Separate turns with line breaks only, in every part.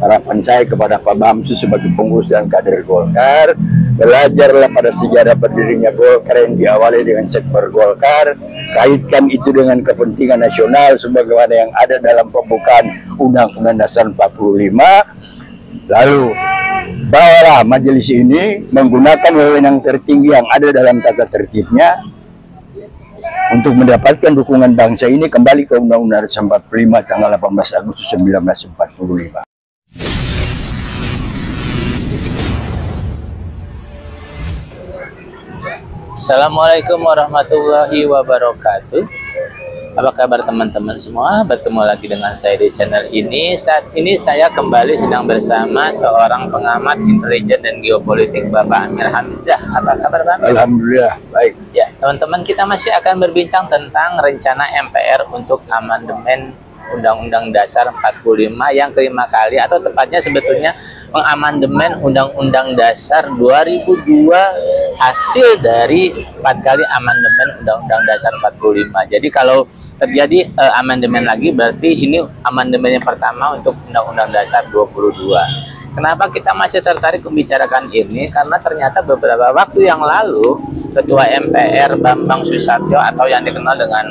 harapan saya kepada Pak Bamsud sebagai pengurus dan kader Golkar, belajarlah pada sejarah berdirinya Golkar yang diawali dengan sekber Golkar, kaitkan itu dengan kepentingan nasional sebagaimana yang ada dalam pembukaan Undang-Undang Dasar 45, lalu bawalah majelis ini menggunakan wewenang tertinggi yang ada dalam tata tertibnya untuk mendapatkan dukungan bangsa ini kembali ke Undang-Undang Dasar 45 tanggal 18 Agustus 1945.
Assalamualaikum warahmatullahi wabarakatuh. Apa kabar teman-teman semua? Bertemu lagi dengan saya di channel ini. Saat ini saya kembali sedang bersama seorang pengamat intelijen dan geopolitik, Bapak Amir Hamzah. Apa kabar Bapak?
Alhamdulillah, baik.
Ya, teman-teman, kita masih akan berbincang tentang rencana MPR untuk amandemen Undang-Undang Dasar 45 yang kelima kali, atau tepatnya sebetulnya mengamandemen Undang-Undang Dasar 2002 hasil dari 4 kali amandemen Undang-Undang Dasar 45. Jadi kalau terjadi amandemen lagi, berarti ini amandemen yang pertama untuk Undang-Undang Dasar 22. Kenapa kita masih tertarik membicarakan ini? Karena ternyata beberapa waktu yang lalu Ketua MPR Bambang Susatyo, atau yang dikenal dengan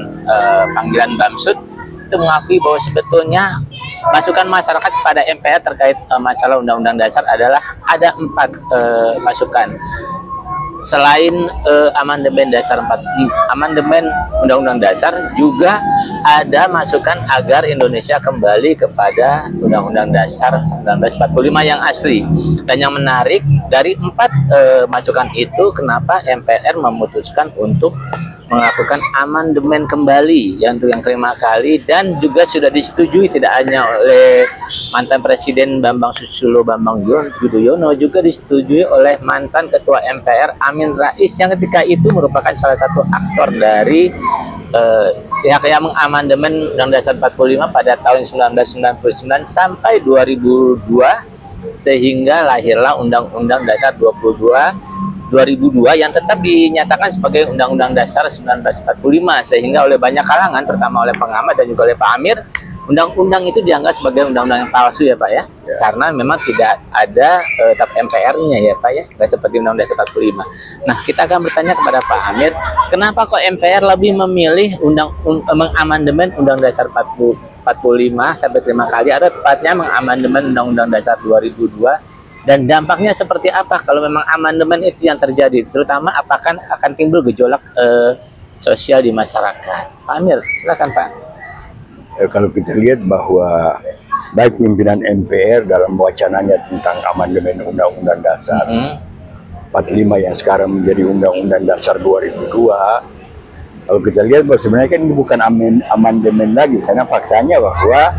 panggilan Bamsud, itu mengakui bahwa sebetulnya masukan masyarakat kepada MPR terkait masalah Undang-Undang Dasar adalah ada 4 masukan. Selain amandemen dasar amandemen Undang-Undang Dasar, juga ada masukan agar Indonesia kembali kepada Undang-Undang Dasar 1945 yang asli. Dan yang menarik, dari 4 masukan itu, kenapa MPR memutuskan untuk melakukan amandemen kembali yang untuk yang kelima kali, dan juga sudah disetujui tidak hanya oleh mantan Presiden Bambang Susilo Bambang Yudhoyono, juga disetujui oleh mantan Ketua MPR Amin Rais, yang ketika itu merupakan salah satu aktor dari pihak yang mengamandemen Undang-Undang Dasar 45 pada tahun 1999 sampai 2002, sehingga lahirlah Undang-Undang Dasar 2002 yang tetap dinyatakan sebagai Undang-Undang Dasar 1945, sehingga oleh banyak kalangan, terutama oleh pengamat dan juga oleh Pak Amir, undang-undang itu dianggap sebagai undang-undang yang palsu ya Pak ya, karena memang tidak ada tap MPR-nya ya Pak ya, nggak seperti Undang-Undang Dasar 45. Nah, kita akan bertanya kepada Pak Amir, kenapa kok MPR lebih memilih mengamandemen Undang-Undang Dasar 45 sampai 5 kali, atau tepatnya mengamandemen Undang-Undang Dasar 2002, dan dampaknya seperti apa kalau memang amandemen itu yang terjadi, terutama apakah akan timbul gejolak sosial di masyarakat? Pak Amir, silakan Pak.
Kalau kita lihat bahwa baik pimpinan MPR dalam wacananya tentang amandemen Undang-Undang Dasar 45 yang sekarang menjadi Undang-Undang Dasar 2002, kalau kita lihat bahwa sebenarnya kan ini bukan amandemen lagi, karena faktanya bahwa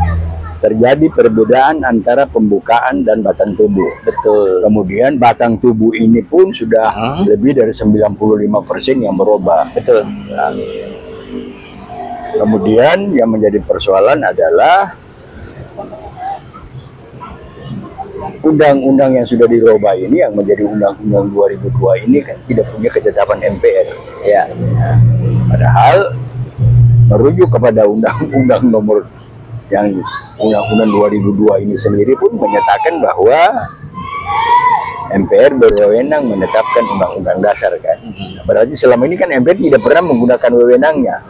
terjadi perbedaan antara pembukaan dan batang tubuh.
Betul.
Kemudian batang tubuh ini pun sudah lebih dari 95% yang berubah.
Betul.
Nah, kemudian yang menjadi persoalan adalah undang-undang yang sudah dirubah ini, yang menjadi Undang-Undang 2002 ini kan tidak punya ketetapan MPR. Ya. Nah, padahal merujuk kepada Undang-Undang nomor yang Undang-Undang 2002 ini sendiri pun menyatakan bahwa MPR berwenang menetapkan Undang-Undang Dasar kan. Berarti selama ini kan MPR tidak pernah menggunakan wewenangnya.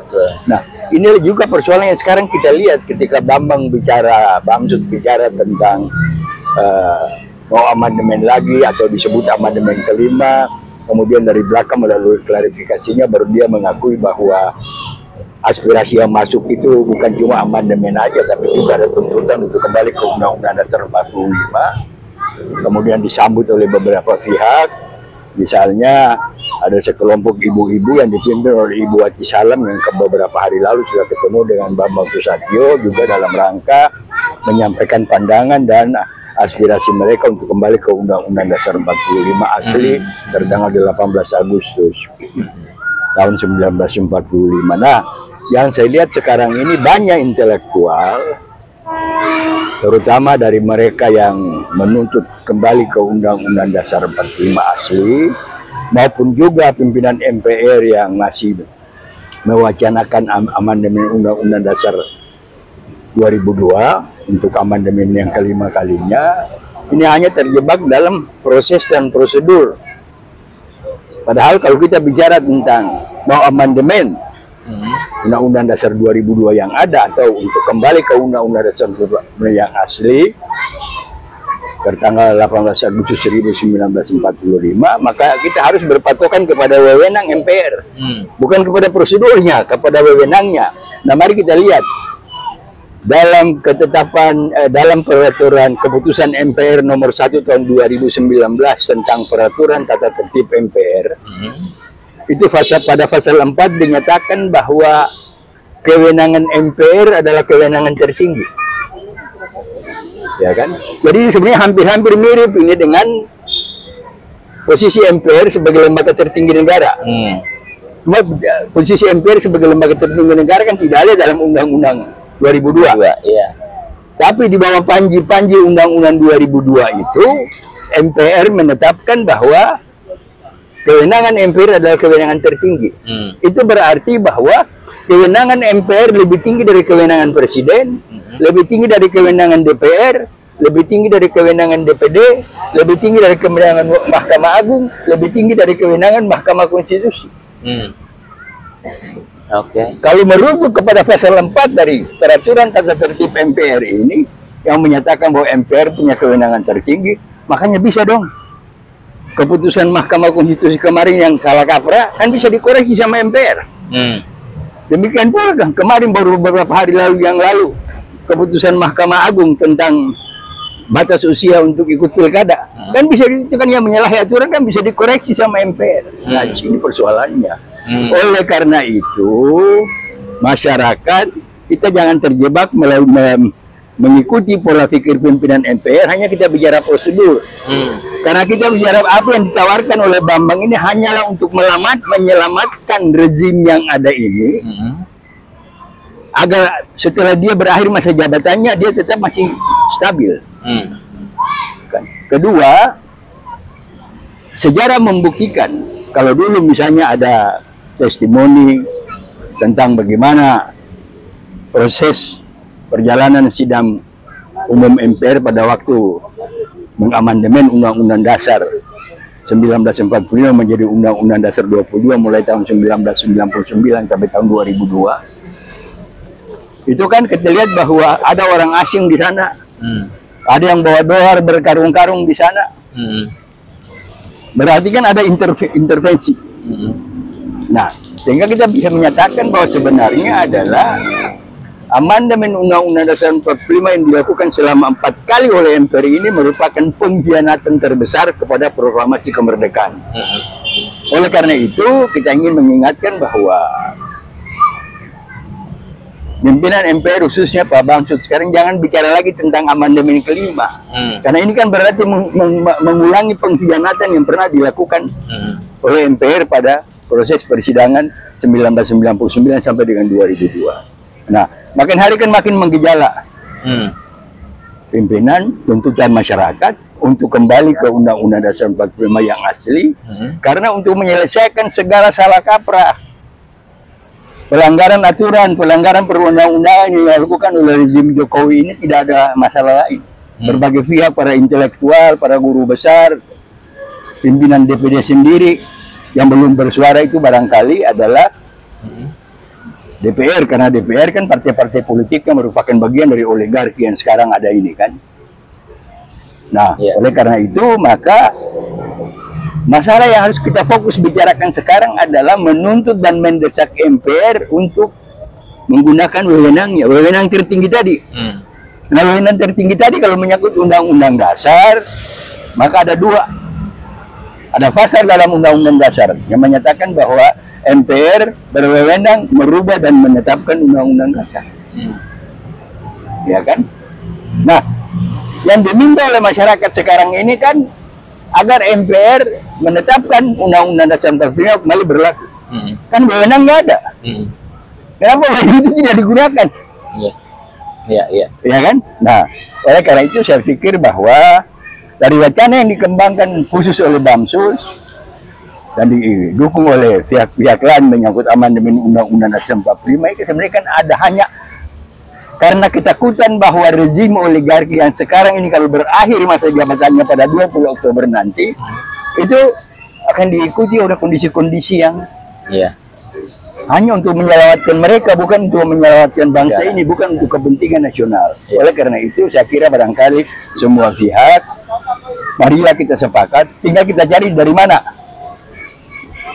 Nah, ini juga persoalan yang sekarang kita lihat ketika Bamsud bicara tentang mau amandemen lagi atau disebut amandemen kelima, kemudian dari belakang melalui klarifikasinya baru dia mengakui bahwa aspirasi yang masuk itu bukan cuma amandemen aja, tapi juga ada tuntutan untuk kembali ke Undang-Undang Dasar 45. Kemudian disambut oleh beberapa pihak, misalnya ada sekelompok ibu-ibu yang dipimpin oleh Ibu Wati Salam yang beberapa hari lalu sudah ketemu dengan Bambang Susatyo, juga dalam rangka menyampaikan pandangan dan aspirasi mereka untuk kembali ke Undang-Undang Dasar 45 asli tertanggal 18 Agustus tahun 1945. Nah, yang saya lihat sekarang ini banyak intelektual, terutama dari mereka yang menuntut kembali ke Undang-Undang Dasar 45 asli, maupun juga pimpinan MPR yang masih mewacanakan amandemen Undang-Undang Dasar 2002 untuk amandemen yang kelima kalinya, ini hanya terjebak dalam proses dan prosedur. Padahal kalau kita bicara tentang mau amandemen Undang-Undang Dasar 2002 yang ada, atau untuk kembali ke Undang-Undang Dasar yang asli tertanggal 18 Agustus 1945, maka kita harus berpatokan kepada wewenang MPR, bukan kepada prosedurnya, kepada wewenangnya. Nah, mari kita lihat dalam ketetapan dalam peraturan keputusan MPR nomor 1 tahun 2019 tentang peraturan tata tertib MPR. Itu pada pasal 4 dinyatakan bahwa kewenangan MPR adalah kewenangan tertinggi. Ya kan? Jadi sebenarnya hampir-hampir mirip ini dengan posisi MPR sebagai lembaga tertinggi negara. Cuma posisi MPR sebagai lembaga tertinggi negara kan tidak ada dalam Undang-Undang 2002.
Iya.
Tapi di bawah panji Undang-Undang 2002 itu MPR menetapkan bahwa kewenangan MPR adalah kewenangan tertinggi. Itu berarti bahwa kewenangan MPR lebih tinggi dari kewenangan Presiden, lebih tinggi dari kewenangan DPR, lebih tinggi dari kewenangan DPD, lebih tinggi dari kewenangan Mahkamah Agung, lebih tinggi dari kewenangan Mahkamah Konstitusi. Kalau merujuk kepada pasal 4 dari peraturan tata tertib MPR ini yang menyatakan bahwa MPR punya kewenangan tertinggi, makanya bisa dong keputusan Mahkamah Konstitusi kemarin yang salah kaprah kan bisa dikoreksi sama MPR. Demikian pula kan kemarin baru beberapa hari yang lalu keputusan Mahkamah Agung tentang batas usia untuk ikut pilkada kan bisa itu kan yang menyalahi aturan kan bisa dikoreksi sama MPR. Nah, di sini persoalannya. Oleh karena itu masyarakat kita jangan terjebak mengikuti pola pikir pimpinan MPR, hanya kita bicara prosedur. Karena kita bicara apa yang ditawarkan oleh Bambang ini hanyalah untuk menyelamatkan rezim yang ada ini, agar setelah dia berakhir masa jabatannya dia tetap masih stabil. Kedua, sejarah membuktikan kalau dulu misalnya ada testimoni tentang bagaimana proses perjalanan sidang umum MPR pada waktu mengamandemen Undang-Undang Dasar 1945 menjadi Undang-Undang Dasar 22 mulai tahun 1999 sampai tahun 2002. Itu kan kita lihat bahwa ada orang asing di sana, ada yang bawa dolar berkarung-karung di sana. Berarti kan ada intervensi. Nah, sehingga kita bisa menyatakan bahwa sebenarnya adalah amandemen Undang-Undang Dasar 45 yang dilakukan selama 4 kali oleh MPR ini merupakan pengkhianatan terbesar kepada proklamasi kemerdekaan. Oleh karena itu, kita ingin mengingatkan bahwa pimpinan MPR khususnya Pak Bamsud sekarang jangan bicara lagi tentang amandemen kelima. Karena ini kan berarti mengulangi pengkhianatan yang pernah dilakukan oleh MPR pada proses persidangan 1999 sampai dengan 2002. Nah, makin hari kan makin menggejala. Pimpinan tuntutan masyarakat untuk kembali ke Undang-Undang Dasar 45 yang asli, karena untuk menyelesaikan segala salah kaprah, pelanggaran aturan, pelanggaran perundang-undangan yang dilakukan oleh rezim Jokowi ini tidak ada masalah lain. Berbagai pihak, para intelektual, para guru besar, pimpinan DPD sendiri yang belum bersuara itu barangkali adalah DPR, karena DPR kan partai-partai politik yang merupakan bagian dari oligarki yang sekarang ada ini kan. Nah, oleh karena itu maka masalah yang harus kita fokus bicarakan sekarang adalah menuntut dan mendesak MPR untuk menggunakan wewenangnya, wewenang tertinggi tadi. Nah, wewenang tertinggi tadi kalau menyangkut Undang-Undang Dasar, maka ada dua. Ada pasal dalam Undang-Undang Dasar yang menyatakan bahwa MPR berwenang merubah dan menetapkan Undang-Undang Dasar. Ya kan? Nah, yang diminta oleh masyarakat sekarang ini kan agar MPR menetapkan Undang-Undang Dasar 45 kembali berlaku. Kan wewenang nggak ada. Kenapa wewenang itu tidak digunakan? Ya kan? Nah, oleh karena itu saya pikir bahwa dari wacana yang dikembangkan khusus oleh Bamsus dan didukung oleh pihak-pihak lain menyangkut amandemen Undang-Undang Dasar 45 itu sebenarnya kan ada hanya Karena ketakutan bahwa rezim oligarki yang sekarang ini kalau berakhir masa jabatannya pada 20 Oktober nanti, itu akan diikuti oleh kondisi-kondisi yang hanya untuk menyelamatkan mereka, bukan untuk menyelamatkan bangsa ini, bukan untuk kepentingan nasional. Oleh karena itu, saya kira barangkali semua pihak, marilah kita sepakat, tinggal kita cari dari mana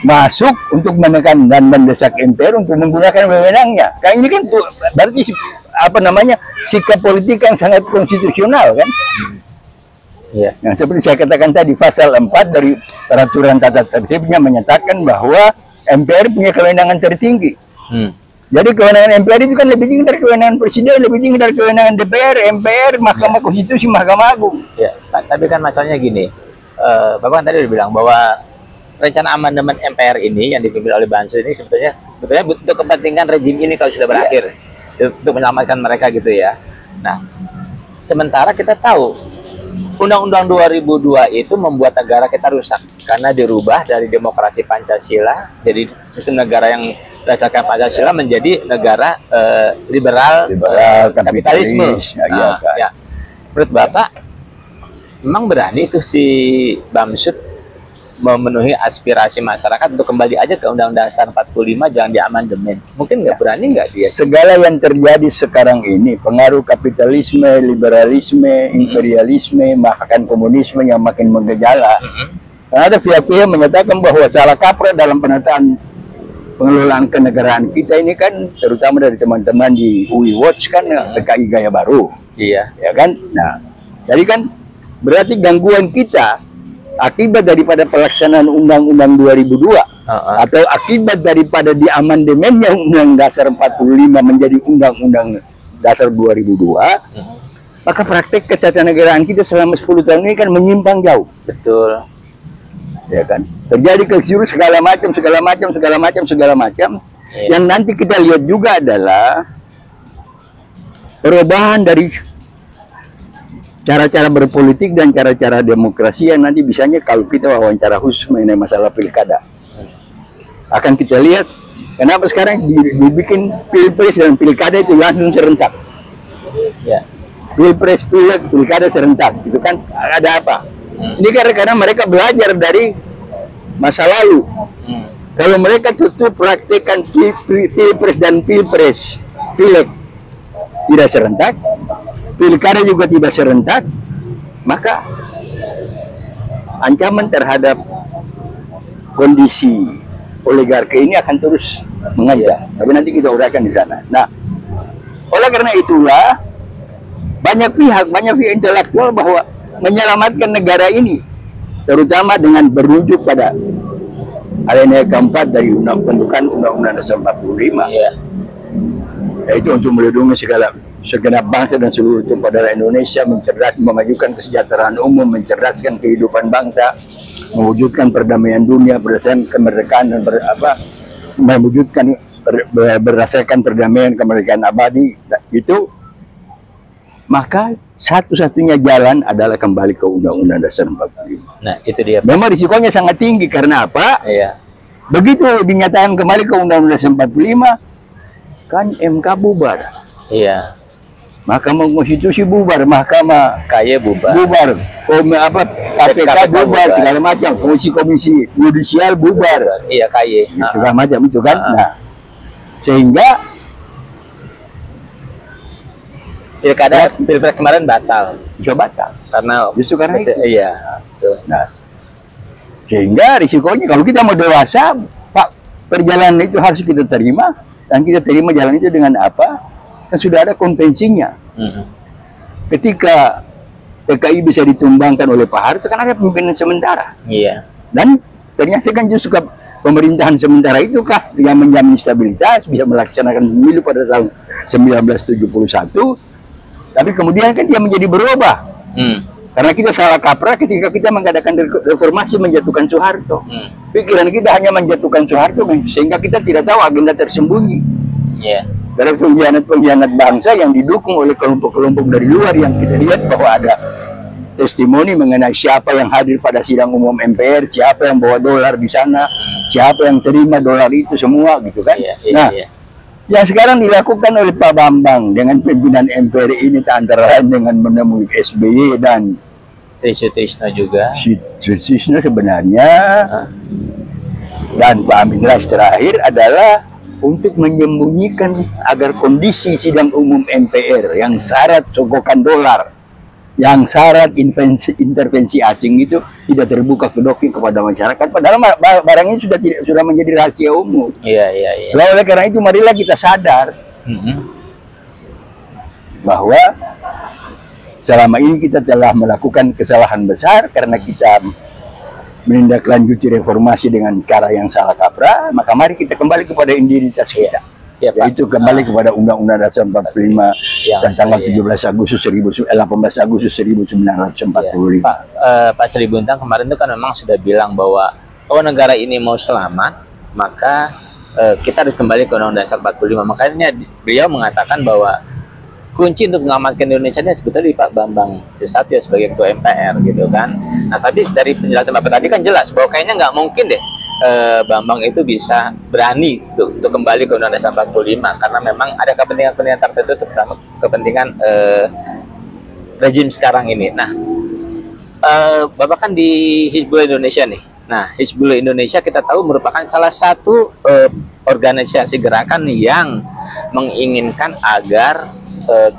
masuk untuk menekan dan mendesak MPR untuk menggunakan wewenangnya. Kayak ini kan berarti apa namanya, sikap politik yang sangat konstitusional kan. Nah, seperti saya katakan tadi, pasal 4 dari peraturan tata tertibnya menyatakan bahwa MPR punya kewenangan tertinggi. Jadi kewenangan MPR itu kan lebih tinggi dari kewenangan presiden, lebih tinggi dari kewenangan DPR, MPR, Mahkamah Konstitusi, Mahkamah Agung.
Tapi kan masalahnya gini, Bapak kan tadi udah bilang bahwa rencana amandemen MPR ini yang dipimpin oleh Bansus ini sebetulnya untuk kepentingan rejim ini kalau sudah berakhir, untuk menyelamatkan mereka gitu ya. Nah, sementara kita tahu Undang-Undang 2002 itu membuat negara kita rusak karena dirubah dari demokrasi Pancasila, jadi sistem negara yang berdasarkan Pancasila menjadi negara liberal kapitalisme. Menurut Bapak, memang berani itu si Bamsud memenuhi aspirasi masyarakat untuk kembali aja ke Undang-Undang Dasar 45, jangan diamandemen? Mungkin nggak berani nggak dia?
Segala yang terjadi sekarang ini, pengaruh kapitalisme, liberalisme, imperialisme, bahkan komunisme yang makin menggejala. Karena ada pihak-pihak menyatakan bahwa salah kaprah dalam penataan pengelolaan kenegaraan kita ini kan, terutama dari teman-teman di UI Watch kan, PKI Gaya Baru. Ya kan? Nah, jadi kan berarti gangguan kita akibat daripada pelaksanaan Undang-Undang 2002 atau akibat daripada diamandemennya Undang Dasar 45 menjadi Undang-Undang Dasar 2002, maka praktek ketatanegaraan kita selama 10 tahun ini kan menyimpang jauh.
Betul.
Ya kan? Terjadi keliru segala macam. Yang nanti kita lihat juga adalah perubahan dari cara-cara berpolitik dan cara-cara demokrasi yang nanti bisanya kalau kita wawancara khusus mengenai masalah pilkada. Akan kita lihat kenapa sekarang dibikin pilpres dan pilkada itu langsung serentak. Pilpres, pilkada serentak, itu kan ada apa? Ini karena mereka belajar dari masa lalu. Kalau mereka tutup praktekkan pilpres dan pileg tidak serentak, pilkada juga tidak serentak, maka ancaman terhadap kondisi oligarki ini akan terus mengancam. Tapi nanti kita uraikan di sana. Nah, oleh karena itulah banyak pihak intelektual bahwa menyelamatkan negara ini, terutama dengan berujuk pada alinea keempat dari Undang-Undang Dasar 45, yaitu untuk melindungi segenap bangsa dan seluruh tumpah darah Indonesia, memajukan kesejahteraan umum, mencerdaskan kehidupan bangsa, mewujudkan perdamaian dunia berdasarkan kemerdekaan dan mewujudkan berdasarkan perdamaian kemerdekaan abadi. Itu maka satu-satunya jalan adalah kembali ke Undang-Undang Dasar 45.
Nah, itu dia.
Memang risikonya sangat tinggi karena apa? Begitu dinyatakan kembali ke Undang-Undang Dasar 45, kan MK bubar. Mahkamah Konstitusi bubar, Mahkamah
KY bubar,
KPK bubar, segala macam, komisi yudisial bubar,
KY,
segala macam itu kan. Nah, sehingga
pilpres kemarin batal, karena
justru karena itu.
Nah,
sehingga risikonya kalau kita mau dewasa, Pak, perjalanan itu harus kita terima, dan kita terima jalan itu dengan apa? Kan sudah ada konvensinya. Ketika PKI bisa ditumbangkan oleh Pak Harto, kan ada pimpinan sementara. Dan ternyata kan justru pemerintahan sementara itu yang menjamin stabilitas, bisa melaksanakan pemilu pada tahun 1971. Tapi kemudian kan dia menjadi berubah. Karena kita salah kaprah ketika kita mengadakan reformasi menjatuhkan Soeharto. Pikiran kita hanya menjatuhkan Soeharto, sehingga kita tidak tahu agenda tersembunyi. Dari pengkhianat bangsa yang didukung oleh kelompok-kelompok dari luar, yang kita lihat bahwa ada testimoni mengenai siapa yang hadir pada sidang umum MPR, siapa yang bawa dolar di sana, siapa yang terima dolar itu semua gitu kan. Yang sekarang dilakukan oleh Pak Bambang dengan pimpinan MPR ini antara lain dengan menemui SBY dan
Trisno juga.
Trisno sebenarnya dan Pak Amin Rais terakhir adalah untuk menyembunyikan agar kondisi sidang umum MPR yang syarat sogokan dolar, yang syarat intervensi asing itu tidak terbuka kedoknya kepada masyarakat. Padahal barang ini sudah menjadi rahasia umum.
Iya.
Oleh karena itu marilah kita sadar bahwa selama ini kita telah melakukan kesalahan besar karena kita menindaklanjuti reformasi dengan cara yang salah kaprah. Maka mari kita kembali kepada identitas kita.
Ya, Pak.
Yaitu kembali kepada Undang-Undang Dasar 45 dan tanggal 18 Agustus 18 Agustus 1945.
Pak Sri Buntang kemarin itu kan memang sudah bilang bahwa kalau negara ini mau selamat, maka kita harus kembali ke Undang-Undang Dasar 45. Makanya beliau mengatakan bahwa kunci untuk mengamankan Indonesia ini sebetulnya di Pak Bambang Susatyo sebagai Ketua MPR gitu kan. Nah tapi dari penjelasan Bapak tadi kan jelas bahwa kayaknya nggak mungkin deh Bambang itu bisa berani untuk kembali ke Undang-Undang Dasar 45 karena memang ada kepentingan-kepentingan tertentu, terutama kepentingan rejim sekarang ini. Nah, Bapak kan di Hizbullah Indonesia nih. Nah, Hizbullah Indonesia kita tahu merupakan salah satu organisasi gerakan yang menginginkan agar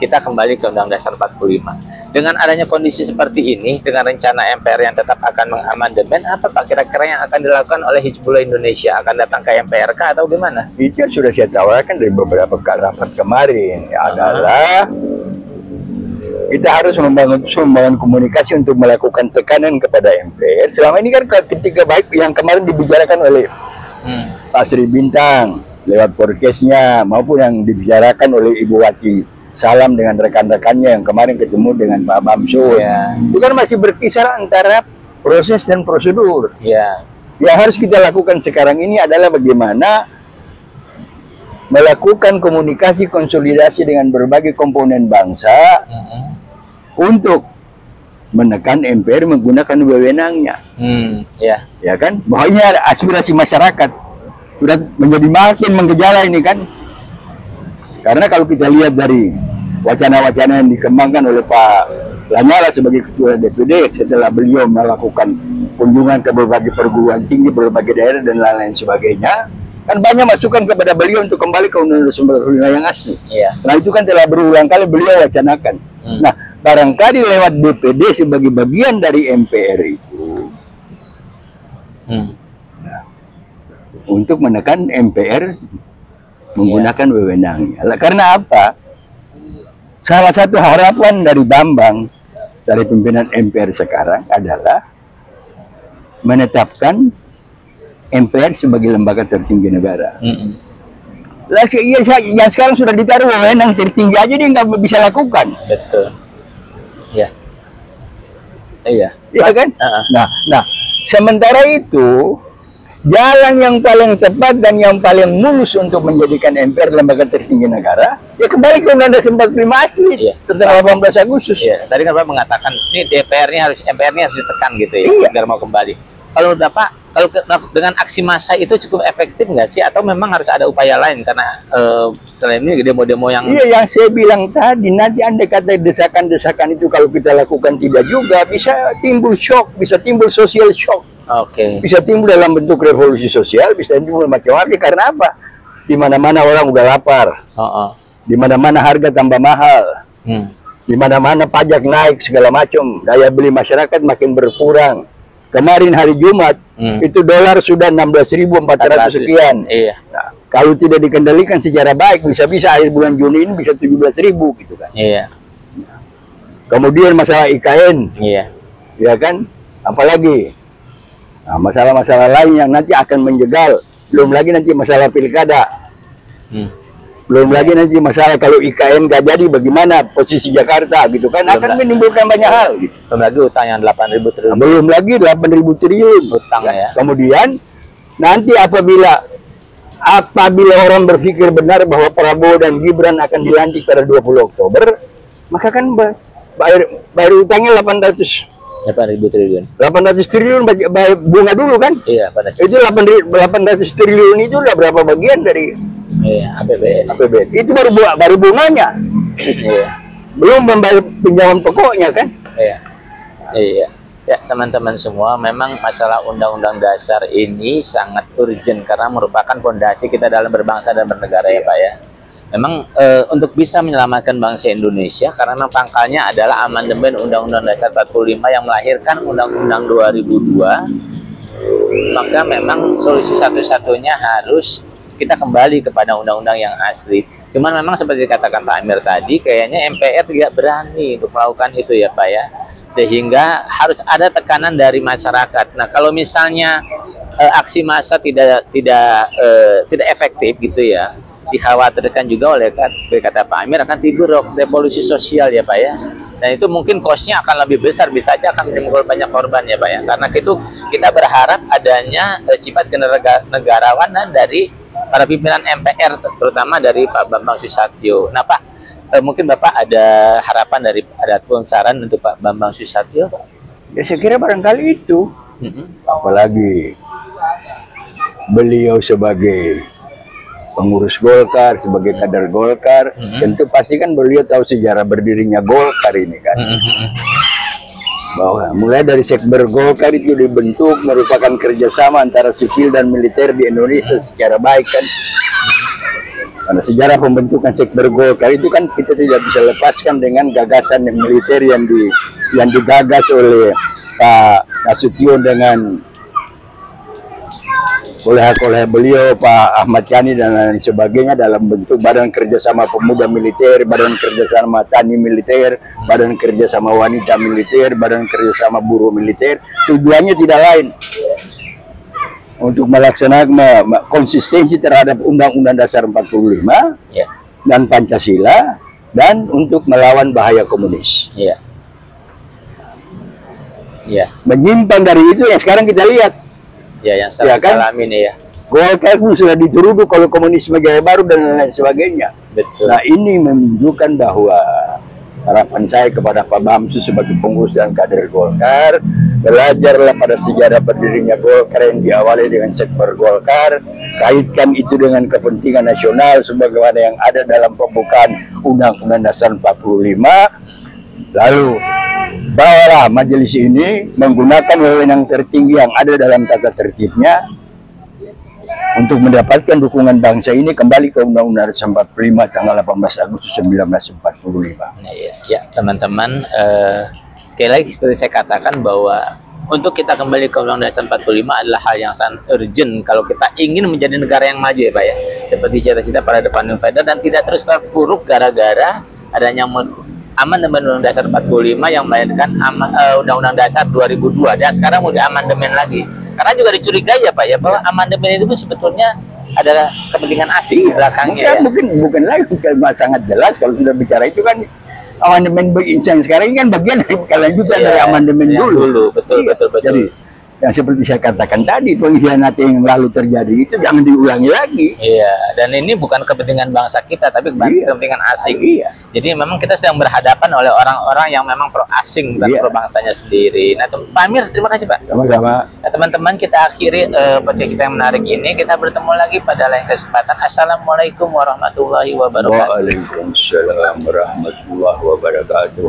kita kembali ke Undang-Undang Dasar 45. Dengan adanya kondisi seperti ini, dengan rencana MPR yang tetap akan mengamandemen, apa Pak kira-kira yang akan dilakukan oleh Hizbullah Indonesia? Akan datang ke MPRK atau gimana?
Itu yang sudah saya tawarkan dari beberapa rapat kemarin adalah kita harus membangun komunikasi untuk melakukan tekanan kepada MPR. Selama ini kan ketika baik yang kemarin dibicarakan oleh Pak Sri Bintang lewat podcastnya maupun yang dibicarakan oleh Ibu Wati Salam dengan rekan-rekannya yang kemarin ketemu dengan Pak Bamsud, itu kan masih berkisar antara proses dan prosedur. Yang harus kita lakukan sekarang ini adalah bagaimana melakukan komunikasi konsolidasi dengan berbagai komponen bangsa untuk menekan MPR menggunakan wewenangnya. Ya kan? Bahwa aspirasi masyarakat sudah menjadi makin menggejala ini kan. Karena kalau kita lihat dari wacana-wacana yang dikembangkan oleh Pak Lanyala sebagai Ketua DPD setelah beliau melakukan kunjungan ke berbagai perguruan tinggi, berbagai daerah dan lain-lain sebagainya, kan banyak masukan kepada beliau untuk kembali ke Undang-Undang 45 yang asli. Nah itu kan telah berulang kali beliau wacanakan. Nah barangkali lewat DPD sebagai bagian dari MPR itu untuk menekan MPR menggunakan wewenangnya. Karena apa? Salah satu harapan dari Bambang, dari pimpinan MPR sekarang adalah menetapkan MPR sebagai lembaga tertinggi negara. Lah, yang sekarang sudah ditaruh wewenang tertinggi aja dia nggak bisa lakukan.
Betul. Iya
kan? Nah, sementara itu jalan yang paling tepat dan yang paling mulus untuk menjadikan MPR lembaga tertinggi negara, ya kembali ke Undang-Undang 45 asli tentang 18 Agustus.
Tadi kan Bapak mengatakan ini MPR-nya harus ditekan gitu ya, agar mau kembali. Kalau Bapak, dengan aksi massa itu cukup efektif nggak sih, atau memang harus ada upaya lain karena selain ini demo-demo yang
yang saya bilang tadi, nanti andai kata desakan-desakan itu kalau kita lakukan tidak juga bisa timbul shock, bisa timbul social shock. Bisa timbul dalam bentuk revolusi sosial, bisa timbul macam-macam. Karena apa? Di mana-mana orang udah lapar. Di mana-mana harga tambah mahal. Di mana-mana pajak naik segala macam. Daya beli masyarakat makin berkurang. Kemarin hari Jumat itu dolar sudah 16.400 sekian. Nah, kalau tidak dikendalikan secara baik, bisa-bisa akhir bulan Juni ini bisa 17.000 gitu kan. Kemudian masalah IKN. Ya kan? Apalagi nah, masalah-masalah lain yang nanti akan menjegal. Belum lagi nanti masalah pilkada. Belum lagi nanti masalah kalau IKN gak jadi bagaimana posisi Jakarta gitu kan. Akan menimbulkan banyak hal gitu.
Belum lagi utang yang 8.000 triliun.
Belum lagi 8.000 triliun
utang ya.
Kemudian nanti apabila orang berpikir benar bahwa Prabowo dan Gibran akan dilantik pada 20 Oktober, maka kan bayar utangnya 800
triliun.
800 triliun bunga dulu kan?
Iya, pada
itu 800 triliun itu udah berapa bagian dari
Iya, APBN.
APBN. Itu baru bunganya.
Iya.
Belum membayar pinjaman pokoknya kan?
Iya. Iya. Ya, teman-teman semua, memang masalah Undang-Undang Dasar ini sangat urgent karena merupakan fondasi kita dalam berbangsa dan bernegara ya Pak ya. Memang untuk bisa menyelamatkan bangsa Indonesia, karena memang pangkalnya adalah amandemen Undang-Undang Dasar 45 yang melahirkan Undang-Undang 2002, maka memang solusi satu-satunya harus kita kembali kepada undang-undang yang asli. Cuman memang seperti dikatakan Pak Amir tadi, kayaknya MPR tidak berani untuk melakukan itu ya Pak ya. Sehingga harus ada tekanan dari masyarakat. Nah, kalau misalnya aksi massa tidak efektif gitu ya, dikhawatirkan juga oleh, seperti kata Pak Amir, akan timbul revolusi sosial ya Pak ya. Dan itu mungkin cost-nya akan lebih besar, bisa saja akan menimbulkan banyak korban ya Pak ya. Karena itu kita berharap adanya sifat kenegarawanan dari para pimpinan MPR, terutama dari Pak Bambang Susatyo. Nah Pak, mungkin Bapak ada harapan dari, ada saran untuk Pak Bambang Susatyo?
Ya saya kira barangkali itu. Apalagi beliau sebagai pengurus Golkar, sebagai kader Golkar, tentu pasti kan beliau tahu sejarah berdirinya Golkar ini kan. Bahwa mulai dari Sekber Golkar itu dibentuk merupakan kerjasama antara sipil dan militer di Indonesia secara baik kan. Karena sejarah pembentukan Sekber Golkar itu kan kita tidak bisa lepaskan dengan gagasan yang militer yang digagas oleh Pak Nasution dengan oleh beliau, Pak Ahmad Yani dan lain sebagainya, dalam bentuk Badan Kerjasama Pemuda Militer, Badan Kerjasama Tani Militer, Badan Kerjasama Wanita Militer, Badan Kerjasama Buruh Militer. Tujuannya tidak lain untuk melaksanakan konsistensi terhadap Undang-Undang Dasar 45
ya,
dan Pancasila, dan untuk melawan bahaya komunis.
Ya. Ya.
Menyimpang dari itu yang sekarang kita lihat.
Ya, yang saya alami nih ya.
Golkar sudah dituduh kalau komunisme gaya baru dan lain sebagainya.
Betul.
Nah, ini menunjukkan bahwa harapan saya kepada Pak Bamsu sebagai pengurus dan kader Golkar, belajarlah pada sejarah berdirinya Golkar yang diawali dengan Sekber Golkar, kaitkan itu dengan kepentingan nasional sebagaimana yang ada dalam pembukaan Undang-Undang Dasar 45. Lalu bawalah majelis ini menggunakan wewenang tertinggi yang ada dalam tata tertibnya untuk mendapatkan dukungan bangsa ini kembali ke Undang-Undang Dasar 45 tanggal 18 Agustus 1945.
Nah, ya teman-teman, sekali lagi seperti saya katakan bahwa untuk kita kembali ke Undang-Undang Dasar 45 adalah hal yang sangat urgent kalau kita ingin menjadi negara yang maju ya Pak ya. Seperti cita-cita para depan faedah, dan tidak terus terpuruk gara-gara adanya amandemen Undang-Undang Dasar 45 yang melahirkan Undang-Undang Dasar 2002, dan sekarang mau diamandemen lagi. Karena juga dicurigai ya Pak ya, bahwa amandemen itu sebetulnya adalah kepentingan asing di belakangnya.
Bukan lagi sangat jelas kalau sudah bicara itu kan. Amandemen yang sekarang ini kan bagian dari kelanjutan dari amandemen dulu.
Betul.
Jadi yang seperti saya katakan tadi, pengkhianatan yang lalu terjadi itu jangan diulangi lagi.
Iya, dan ini bukan kepentingan bangsa kita, tapi kepentingan asing.
Iya.
Jadi memang kita sedang berhadapan oleh orang-orang yang memang pro asing dan pro bangsanya sendiri. Nah, Pak Amir, terima kasih Pak.
Sama-sama.
Nah, teman-teman, kita akhiri podcast kita yang menarik ini. Kita bertemu lagi pada lain kesempatan. Assalamualaikum warahmatullahi wabarakatuh.
Waalaikumsalam warahmatullahi wabarakatuh.